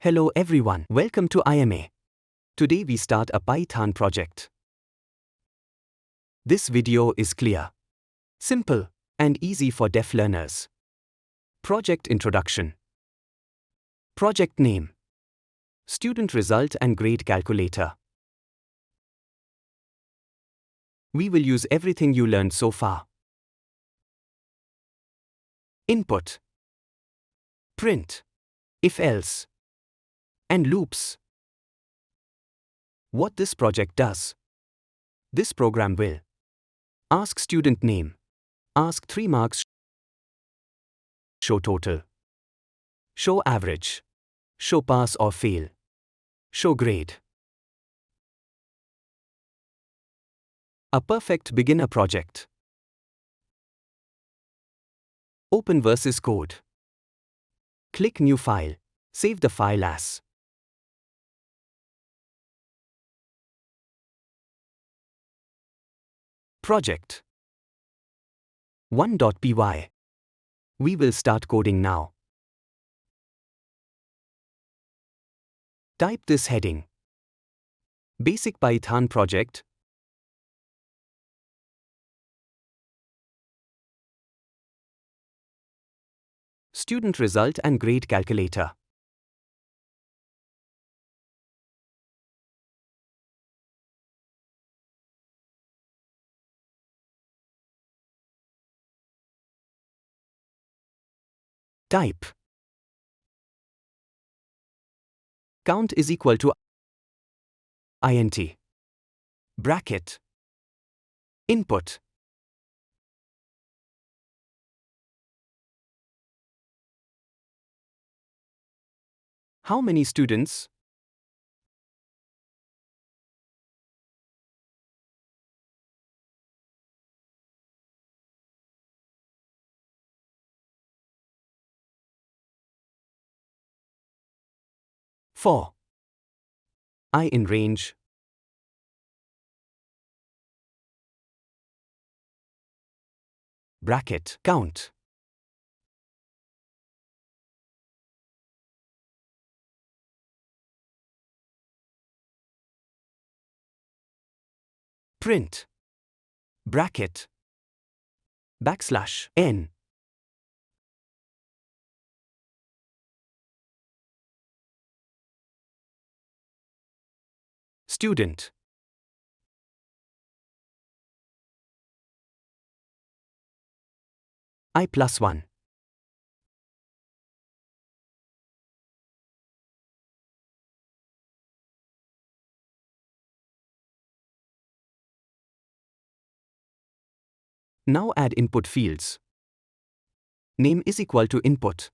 Hello everyone, welcome to IMA. Today we start a Python project. This video is clear, simple, and easy for deaf learners. Project introduction. Project name. Student result and grade calculator. We will use everything you learned so far. Input. Print. If else. And loops. What this project does. This program will ask student name, ask 3 marks, show total, show average, show pass or fail, show grade. A perfect beginner project. Open versus code. Click New File. Save the file as project 1.py. We will start coding now. Type this heading. Basic Python project. Student result and grade calculator. Type. Count is equal to int. Bracket. Input. How many students? Four. I in range. Bracket. Count. Print. Bracket. Backslash n. Student. I plus 1. Now add input fields. Name is equal to input.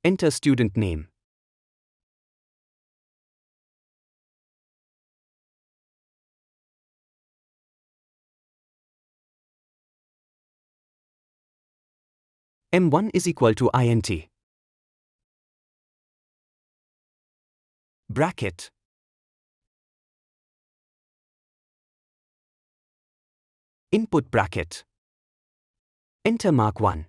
Enter student name. M1 is equal to int. Bracket. Input bracket. Enter mark 1.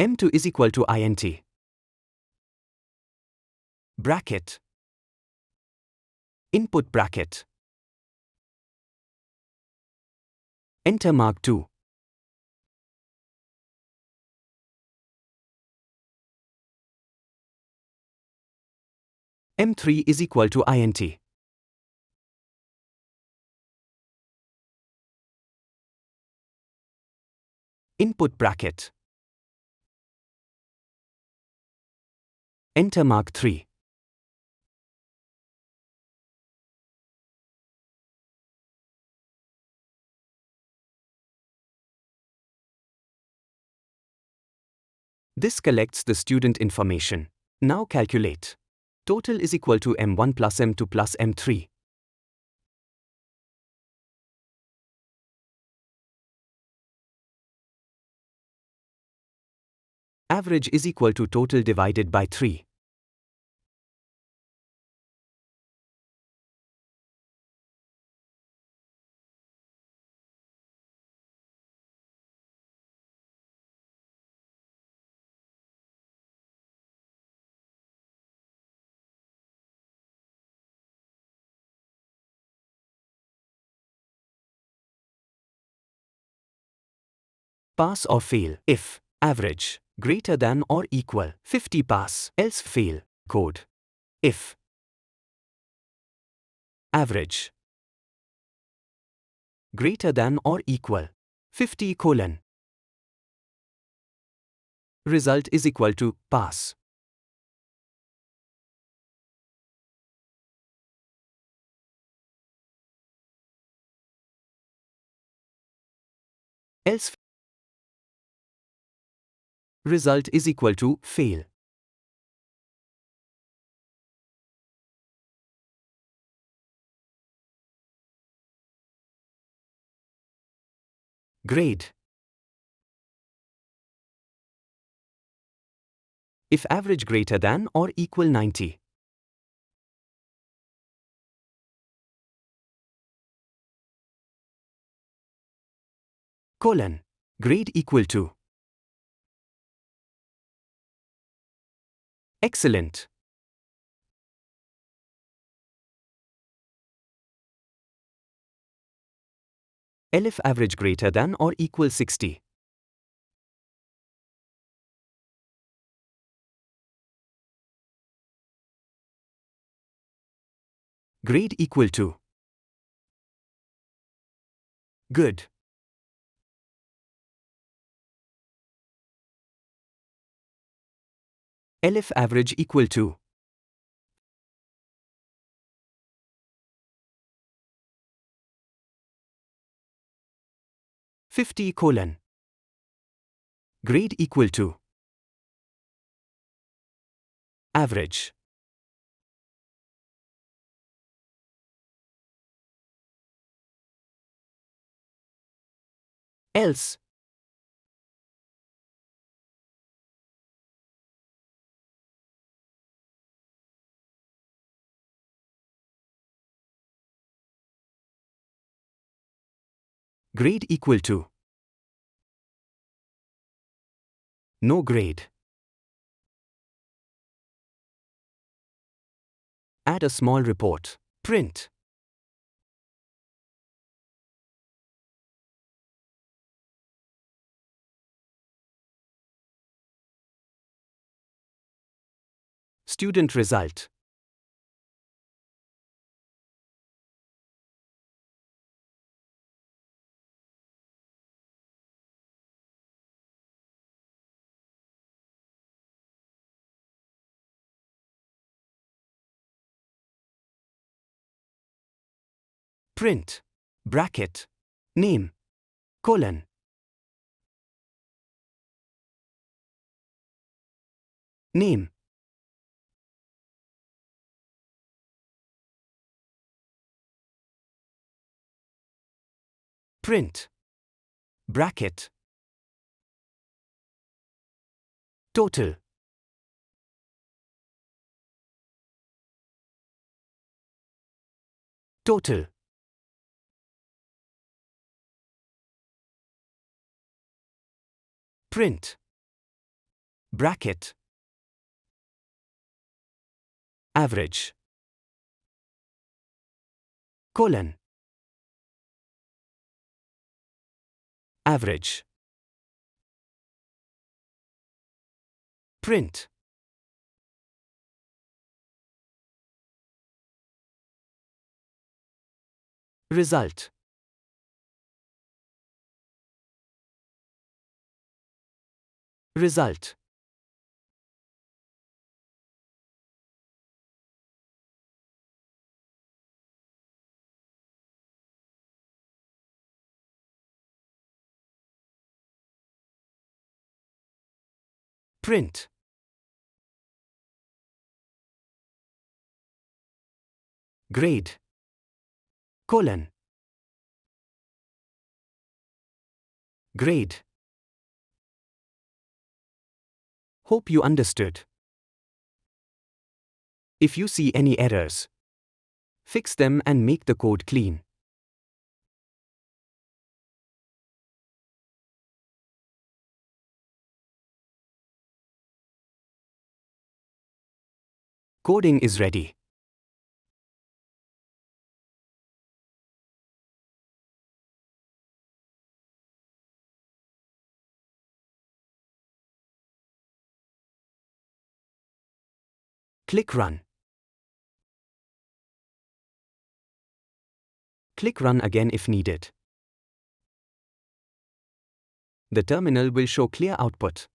M2 is equal to int. Bracket. Input bracket. Enter mark 2. M3 is equal to int. Input bracket. Enter mark 3. This collects the student information. Now calculate. Total is equal to M1 plus M2 plus M3. Average is equal to total divided by 3. pass or fail. If average greater than or equal 50 pass, else fail. Code. If average greater than or equal 50 colon result is equal to pass. Else result is equal to fail. Grade. If average greater than or equal 90. Colon. Grade equal to excellent. If average greater than or equal 60. Grade equal to good. If average equal to (50) grade equal to average. Else grade equal to no grade. Add a small report. Print. Student result. Print. Bracket. Name. Colon. Name. Print. Bracket. Total. Total. Print. Bracket. Average. Colon. Average. Print. Result. Result. Print. Grade. Colon. Grade. Hope you understood. If you see any errors, fix them and make the code clean. Coding is ready. Click Run. Click Run again if needed. The terminal will show clear output.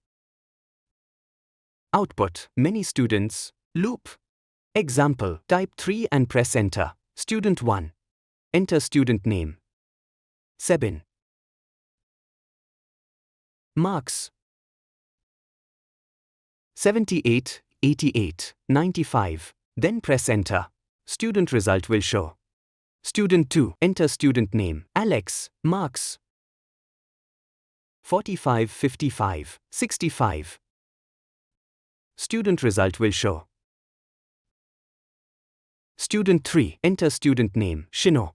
Output: many students. Loop. Example: type 3 and press enter. Student 1. Enter student name. 7. Marks: 78, 88, 95. Then press enter. Student result will show. Student 2. Enter student name. Alex. Marks: 45, 55, 65. Student result will show. Student 3. Enter student name. Shino.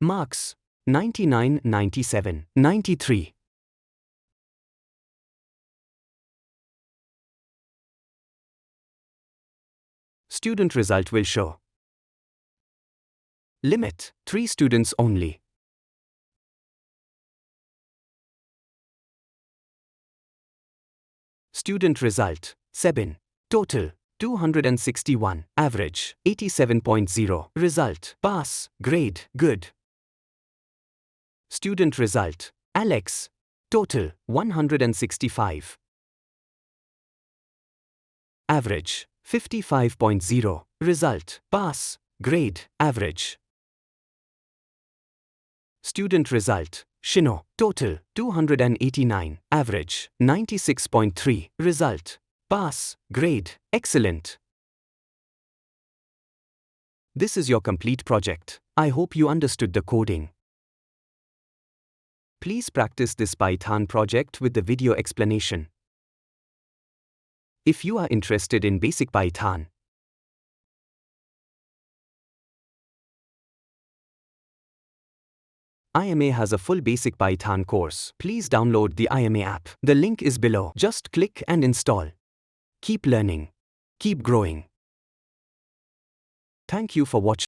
Marks: 99, 97, 93. Student result will show. Limit: 3 students only. Student result: 7. Total: 261. Average: 87.0. Result: pass. Grade: good. Student result: Alex. Total: 165. Average: 55.0. Result: pass. Grade: average. Student result: Shino. Total: 289. Average: 96.3. Result: pass. Grade: excellent. This is your complete project. I hope you understood the coding. Please practice this Python project with the video explanation. If you are interested in basic Python, IMA has a full basic Python course. Please download the IMA app. The link is below. Just click and install. Keep learning. Keep growing. Thank you for watching.